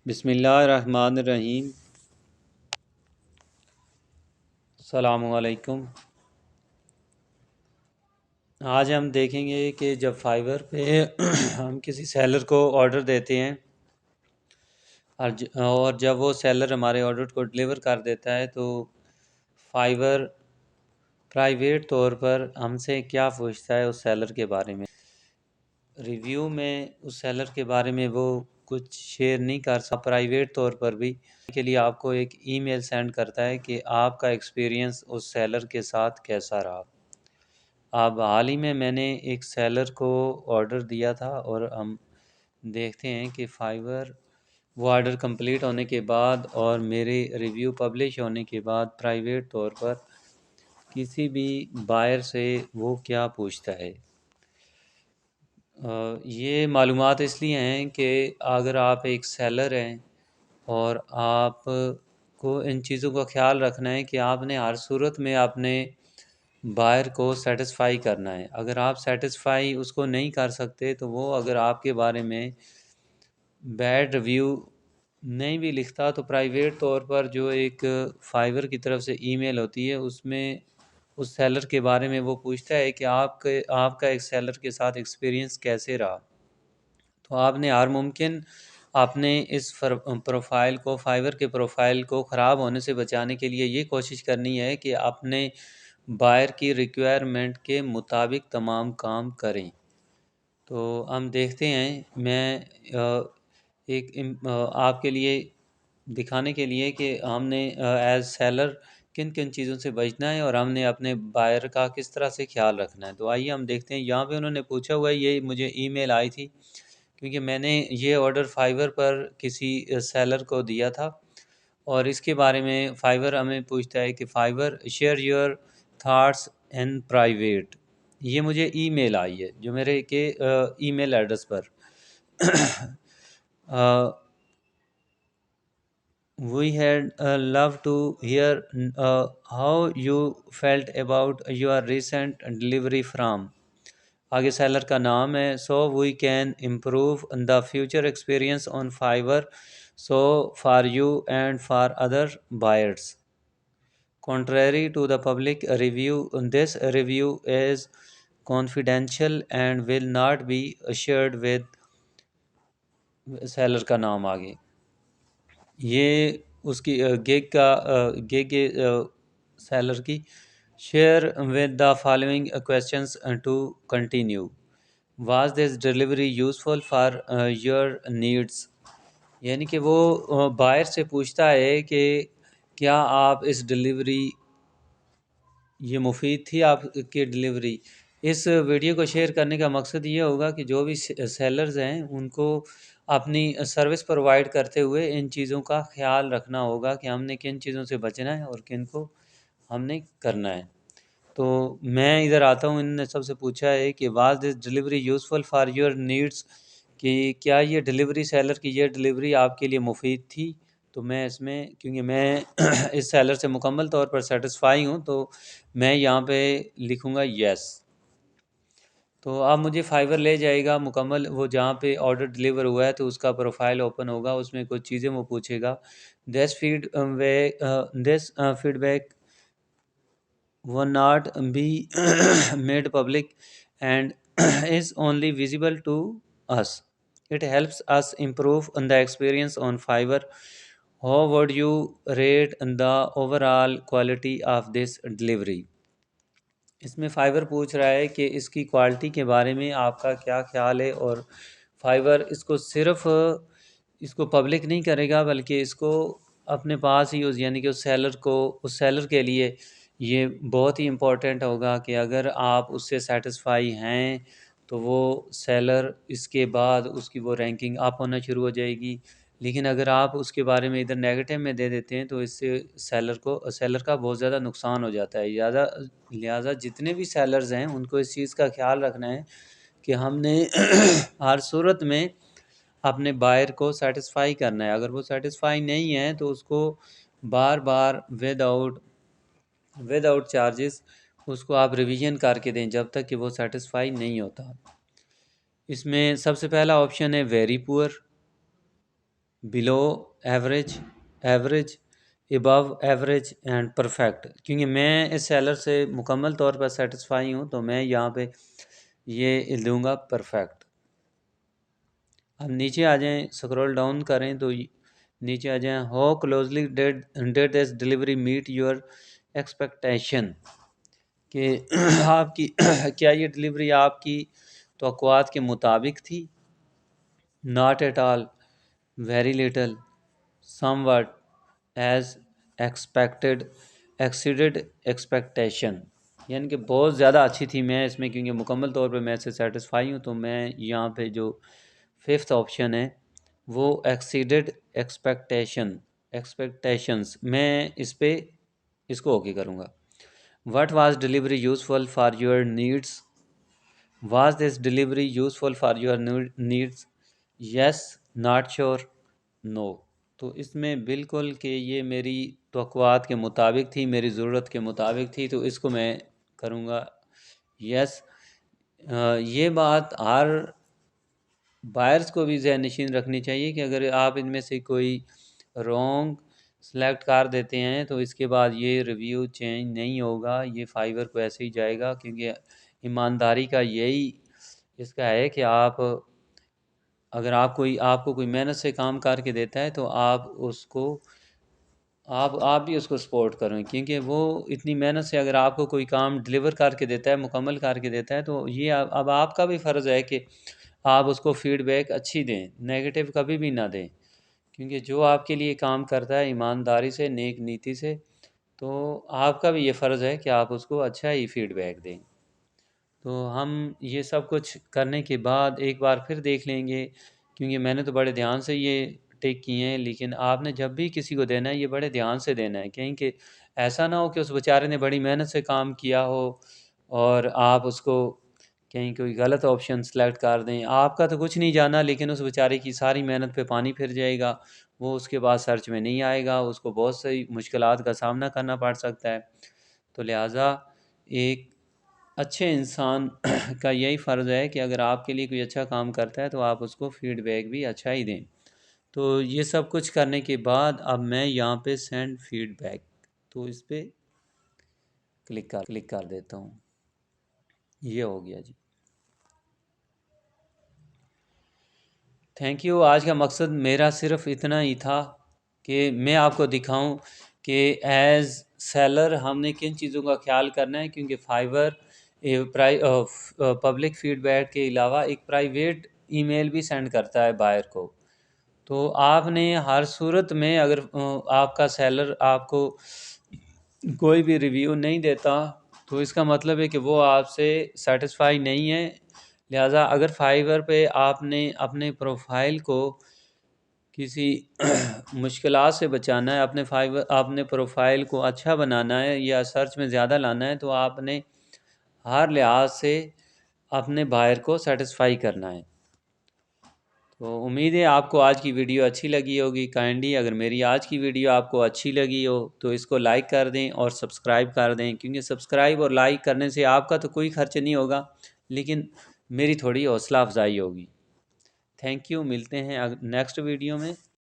بسم اللہ الرحمن الرحیم۔ السلام علیکم۔ آج ہم دیکھیں گے کہ جب فائور پہ ہم کسی سیلر کو آرڈر دیتے ہیں اور جب وہ سیلر ہمارے آرڈر کو ڈلیور کر دیتا ہے تو فائور پرائیویٹ طور پر ہم سے کیا پوچھتا ہے اس سیلر کے بارے میں۔ ریویو میں اس سیلر کے بارے میں وہ کچھ شیئر نہیں کر سکتا۔ پرائیویٹ طور پر بھی کے لیے آپ کو ایک ای میل سینڈ کرتا ہے کہ آپ کا ایکسپیرینس اس سیلر کے ساتھ کیسا رہا۔ اب حال ہی میں نے ایک سیلر کو آرڈر دیا تھا اور ہم دیکھتے ہیں کہ فائور وہ آرڈر کمپلیٹ ہونے کے بعد اور میرے ریویو پبلش ہونے کے بعد پرائیویٹ طور پر کسی بھی بائر سے وہ کیا پوچھتا ہے۔ یہ معلومات اس لیے ہیں کہ اگر آپ ایک سیلر ہیں اور آپ کو ان چیزوں کا خیال رکھنا ہے کہ آپ نے ہر صورت میں اپنے بائر کو سیٹسفائی کرنا ہے۔ اگر آپ سیٹسفائی اس کو نہیں کر سکتے تو وہ اگر آپ کے بارے میں بیڈ ریویو نہیں بھی لکھتا تو پرائیویٹ طور پر جو ایک فائور کی طرف سے ای میل ہوتی ہے اس میں اس سیلر کے بارے میں وہ پوچھتا ہے کہ آپ کا ایک سیلر کے ساتھ ایکسپیرینس کیسے رہا۔ تو آپ نے ہر ممکن اپنے اس پروفائل کو فائور کے پروفائل کو خراب ہونے سے بچانے کے لیے یہ کوشش کرنی ہے کہ اپنے بائر کی ریکوائرمنٹ کے مطابق تمام کام کریں۔ تو ہم دیکھتے ہیں میں ایک آپ کے لیے دکھانے کے لیے کہ ہم نے ایز سیلر کن کن چیزوں سے بچنا ہے اور ہم نے اپنے بائر کا کس طرح سے خیال رکھنا ہے۔ تو آئیے ہم دیکھتے ہیں۔ یہاں پہ انہوں نے پوچھا ہوا ہے، یہ مجھے ای میل آئی تھی کیونکہ میں نے یہ آرڈر فائور پر کسی سیلر کو دیا تھا اور اس کے بارے میں فائور ہمیں پوچھتا ہے کہ فائور share your thoughts in private. یہ مجھے ای میل آئی ہے جو میرے کے ای میل ایڈریس پر We had loved to hear how you felt about your recent delivery from۔ آگے سیلر کا نام ہے so we can improve the future experience on Fiverr so for you and for other buyers. Contrary to the public review, this review is confidential and will not be shared with seller کا نام آگے۔ یہ اس کی gig seller کی share with the following questions to continue. Was this delivery useful for your needs, یعنی کہ وہ بائر سے پوچھتا ہے کہ کیا آپ اس ڈیلیوری یہ مفید تھی آپ کی ڈیلیوری۔ اس ویڈیو کو شیئر کرنے کا مقصد یہ ہوگا کہ جو بھی سیلرز ہیں ان کو اپنی سروس پرووائڈ کرتے ہوئے ان چیزوں کا خیال رکھنا ہوگا کہ ہم نے کن چیزوں سے بچنا ہے اور کن کو ہم نے کرنا ہے۔ تو میں ادھر آتا ہوں، انہوں نے سب سے پوچھا ہے کہ was this delivery useful for your needs, کہ کیا یہ ڈیلیوری سیلر کی یہ ڈیلیوری آپ کے لیے مفید تھی۔ تو میں اس میں کیونکہ میں اس سیلر سے مکمل طور پر سیٹسفائی ہوں تو میں یہاں پہ لکھوں گا یس۔ تو اب مجھے فائور لے جائے گا مکمل، وہ جہاں پہ آرڈر ڈلیور ہوا ہے تو اس کا پروفائل اوپن ہوگا، اس میں کچھ چیزیں وہ پوچھے گا۔ This feedback will not be made public and is only visible to us. It helps us improve on the experience on Fiverr. How would you rate the overall quality of this delivery؟ اس میں فائور پوچھ رہا ہے کہ اس کی quality کے بارے میں آپ کا کیا خیال ہے، اور فائور اس کو صرف اس کو پبلک نہیں کرے گا بلکہ اس کو اپنے پاس ہی یعنی کہ اس سیلر کے لیے یہ بہت ہی امپورٹنٹ ہوگا کہ اگر آپ اس سے سیٹسفائی ہیں تو وہ سیلر اس کے بعد اس کی وہ رینکنگ اپ ہونا شروع ہو جائے گی۔ لیکن اگر آپ اس کے بارے میں ادھر نیگیٹو میں دے دیتے ہیں تو اس سے سیلر کا بہت زیادہ نقصان ہو جاتا ہے۔ لہٰذا جتنے بھی سیلرز ہیں ان کو اس چیز کا خیال رکھنا ہے کہ ہم نے ہر صورت میں اپنے بائر کو سیٹسفائی کرنا ہے۔ اگر وہ سیٹسفائی نہیں ہے تو اس کو بار بار ود آؤٹ چارجز اس کو آپ ریویژن کر کے دیں جب تک کہ وہ سیٹسفائی نہیں ہوتا۔ اس میں سب سے پہلا آپشن ہے very poor. Below average, average, above average and perfect, کیونکہ میں اس سیلر سے مکمل طور پر سیٹسفائی ہوں تو میں یہاں پہ یہ دوں گا پرفیکٹ۔ اب نیچے آ جائیں، سکرول ڈاؤن کریں تو نیچے آ جائیں، how closely did this delivery meet your expectation, کہ آپ کی کیا یہ ڈلیوری آپ کی توقعات کے مطابق تھی؟ Not at all, very little, somewhat, as expected, exceeded expectation, یعنی کہ بہت زیادہ اچھی تھی میں اس میں، کیونکہ مکمل طور پہ میں اس سے سیٹسفائی ہوں، تو میں یہاں پہ جو ففتھ آپشن ہے وہ ایکسیڈڈ ایکسپیکٹیشنس، میں اس کو اوکے کروں گا۔ What was delivery useful for your needs? Was this delivery useful for your needs? Yes, not sure, no. تو اس میں بالکل کہ یہ میری توقعات کے مطابق تھی، میری ضرورت کے مطابق تھی، تو اس کو میں کروں گا یس۔ یہ بات ہر بائرز کو بھی ذہن نشین رکھنی چاہیے کہ اگر آپ ان میں سے کوئی رونگ سلیکٹ کر دیتے ہیں تو اس کے بعد یہ ریویو چینج نہیں ہوگا، یہ فائیور کو ایسے ہی جائے گا، کیونکہ ایمانداری کا یہی اس کا ہے کہ اگر آپ کو کوئی محنت سے کام کر کے دیتا ہے تو آپ بھی اس کو سپورٹ کریں، کیونکہ وہ اتنی محنت سے اگر آپ کو کوئی کام ڈلیور کر کے دیتا ہے، مکمل کر کے دیتا ہے، تو یہ اب آپ کا بھی فرض ہے کہ آپ اس کو فیڈ بیک اچھی دیں، نیگیٹو کبھی بھی نہ دیں، کیونکہ جو آپ کے لیے کام کرتا ہے ایمانداری سے، نیک نیتی سے، تو آپ کا بھی یہ فرض ہے کہ آپ اس کو اچھا ہی فیڈ بیک دیں۔ تو ہم یہ سب کچھ کرنے کے بعد ایک بار پھر دیکھ لیں گے، کیونکہ میں نے تو بڑے دھیان سے یہ ٹیک کیے ہیں، لیکن آپ نے جب بھی کسی کو دینا ہے یہ بڑے دھیان سے دینا ہے، کہیں کہ ایسا نہ ہو کہ اس بیچارے نے بڑی محنت سے کام کیا ہو اور آپ اس کو کہیں کوئی غلط آپشن سلیکٹ کر دیں، آپ کا تو کچھ نہیں جانا، لیکن اس بیچارے کی ساری محنت پہ پانی پھر جائے گا، وہ اس کے بعد سرچ میں نہیں آئے گا، اس کو بہت سی مشکلات کا سامنا کرنا پڑ سکتا ہے۔ تو لہٰذا ایک اچھے انسان کا یہی فرض ہے کہ اگر آپ کے لیے کوئی اچھا کام کرتا ہے تو آپ اس کو فیڈ بیک بھی اچھا ہی دیں۔ تو یہ سب کچھ کرنے کے بعد اب میں یہاں پہ سینڈ فیڈ بیک، تو اس پہ کلک کر دیتا ہوں، یہ ہو گیا جی۔ Thank you. آج کا مقصد میرا صرف اتنا ہی تھا کہ میں آپ کو دکھاؤں کہ ایز سیلر ہم نے کن چیزوں کا خیال کرنا ہے، کیونکہ فائیور پبلک فیڈ بیک کے علاوہ ایک پرائیویٹ ای میل بھی سینڈ کرتا ہے بائر کو، تو آپ نے ہر صورت میں اگر آپ کا سیلر آپ کو کوئی بھی ریویو نہیں دیتا تو اس کا مطلب ہے کہ وہ آپ سے سیٹسفائی نہیں ہے۔ لہٰذا اگر فائیور پہ آپ نے اپنے پروفائل کو کسی مشکلات سے بچانا ہے، اپنے پروفائل کو اچھا بنانا ہے یا سرچ میں زیادہ لانا ہے، تو آپ نے ہر لحاظ سے اپنے بائر کو سیٹسفائی کرنا ہے۔ تو امید ہے آپ کو آج کی ویڈیو اچھی لگی ہوگی۔ کائنڈلی اگر میری آج کی ویڈیو آپ کو اچھی لگی ہو تو اس کو لائک کر دیں اور سبسکرائب کر دیں، کیونکہ سبسکرائب اور لائک کرنے سے آپ کا تو کوئی خرچ نہیں ہوگا، لیکن میری تھوڑی حوصلہ افزائی ہوگی۔ تھینک یو، ملتے ہیں نیکسٹ ویڈیو میں۔